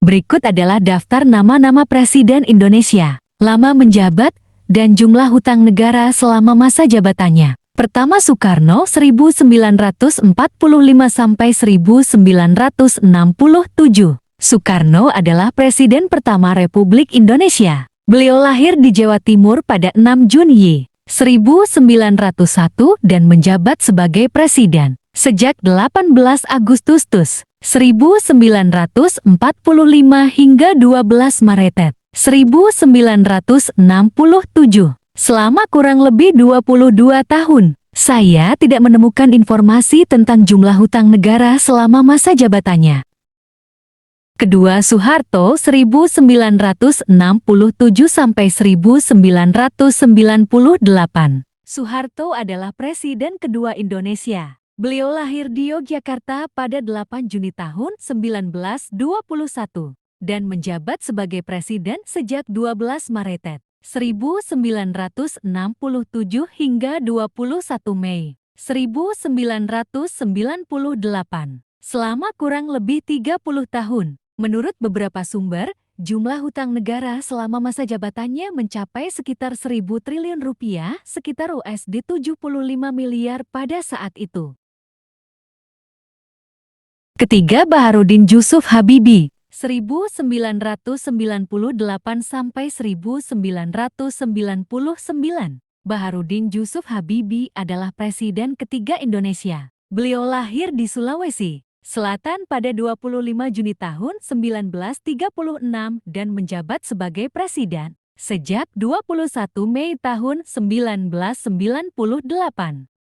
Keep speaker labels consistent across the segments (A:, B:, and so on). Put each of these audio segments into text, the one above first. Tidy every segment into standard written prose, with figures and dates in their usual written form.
A: Berikut adalah daftar nama-nama Presiden Indonesia, lama menjabat, dan jumlah hutang negara selama masa jabatannya. Pertama Soekarno 1945 sampai 1967. Soekarno adalah Presiden pertama Republik Indonesia. Beliau lahir di Jawa Timur pada 6 Juni 1901 dan menjabat sebagai Presiden sejak 18 Agustus 1945 hingga 12 Maret 1967. Selama kurang lebih 22 tahun, saya tidak menemukan informasi tentang jumlah hutang negara selama masa jabatannya. Kedua Soeharto 1967 sampai 1998. Soeharto adalah Presiden kedua Indonesia. Beliau lahir di Yogyakarta pada 8 Juni tahun 1921 dan menjabat sebagai Presiden sejak 12 Maret 1967 hingga 21 Mei 1998. Selama kurang lebih 30 tahun. Menurut beberapa sumber, jumlah hutang negara selama masa jabatannya mencapai sekitar 1.000 triliun rupiah, sekitar USD 75 miliar pada saat itu. Ketiga Baharudin Yusuf Habibie, 1998 sampai 1999. Baharudin Yusuf Habibie adalah Presiden ketiga Indonesia. Beliau lahir di Sulawesi Selatan pada 25 Juni tahun 1936 dan menjabat sebagai Presiden sejak 21 Mei tahun 1998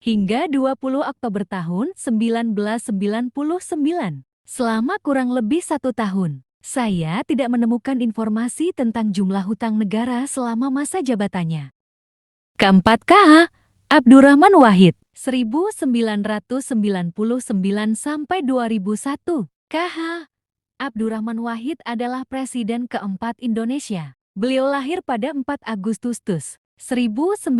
A: hingga 20 Oktober tahun 1999. Selama kurang lebih 1 tahun, saya tidak menemukan informasi tentang jumlah hutang negara selama masa jabatannya. Keempat KH Abdurrahman Wahid 1999 sampai 2001. KH Abdurrahman Wahid adalah Presiden keempat Indonesia. Beliau lahir pada 4 Agustus 1940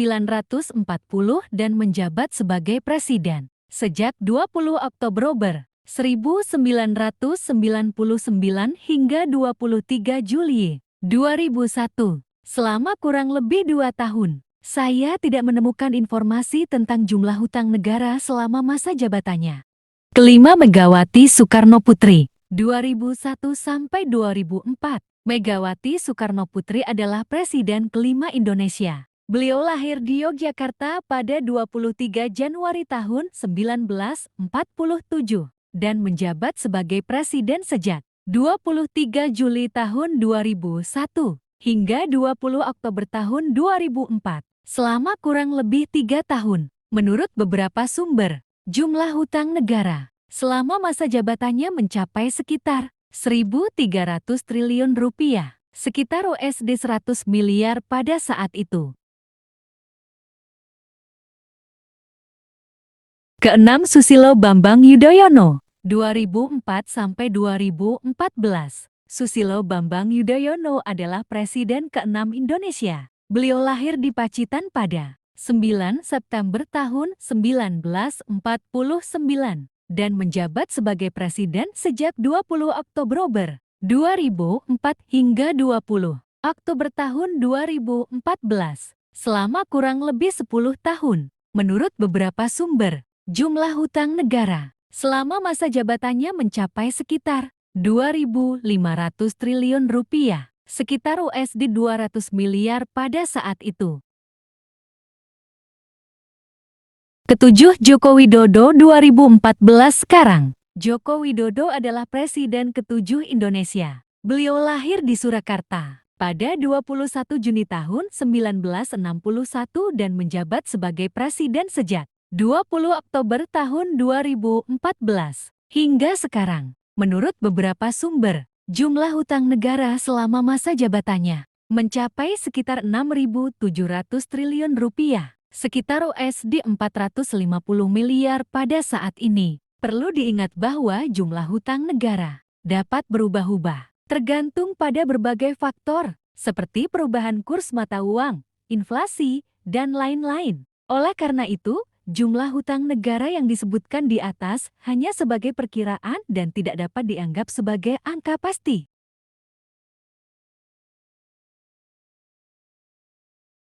A: dan menjabat sebagai Presiden sejak 20 Oktober 1999 hingga 23 Juli 2001. Selama kurang lebih 2 tahun. Saya tidak menemukan informasi tentang jumlah hutang negara selama masa jabatannya. Kelima Megawati Soekarno Putri, 2001 sampai 2004. Megawati Soekarno Putri adalah Presiden kelima Indonesia. Beliau lahir di Yogyakarta pada 23 Januari tahun 1947 dan menjabat sebagai Presiden sejak 23 Juli tahun 2001 hingga 20 Oktober tahun 2004. Selama kurang lebih 3 tahun, menurut beberapa sumber, jumlah hutang negara selama masa jabatannya mencapai sekitar 1.300 triliun rupiah, sekitar USD 100 miliar pada saat itu. Keenam Susilo Bambang Yudhoyono, 2004 sampai 2014. Susilo Bambang Yudhoyono adalah Presiden ke-6 Indonesia. Beliau lahir di Pacitan pada 9 September tahun 1949 dan menjabat sebagai Presiden sejak 20 Oktober 2004 hingga 20 Oktober tahun 2014. Selama kurang lebih 10 tahun, menurut beberapa sumber, jumlah hutang negara selama masa jabatannya mencapai sekitar 2.500 triliun rupiah, sekitar USD 200 miliar pada saat itu. Ketujuh Joko Widodo 2014 sekarang. Joko Widodo adalah Presiden ke-7 Indonesia. Beliau lahir di Surakarta pada 21 Juni tahun 1961 dan menjabat sebagai Presiden sejak 20 Oktober tahun 2014 hingga sekarang. Menurut beberapa sumber, jumlah hutang negara selama masa jabatannya mencapai sekitar 6.700 triliun rupiah, sekitar USD 450 miliar pada saat ini. Perlu diingat bahwa jumlah hutang negara dapat berubah-ubah, tergantung pada berbagai faktor, seperti perubahan kurs mata uang, inflasi, dan lain-lain. Oleh karena itu, jumlah hutang negara yang disebutkan di atas hanya sebagai perkiraan dan tidak dapat dianggap sebagai angka pasti.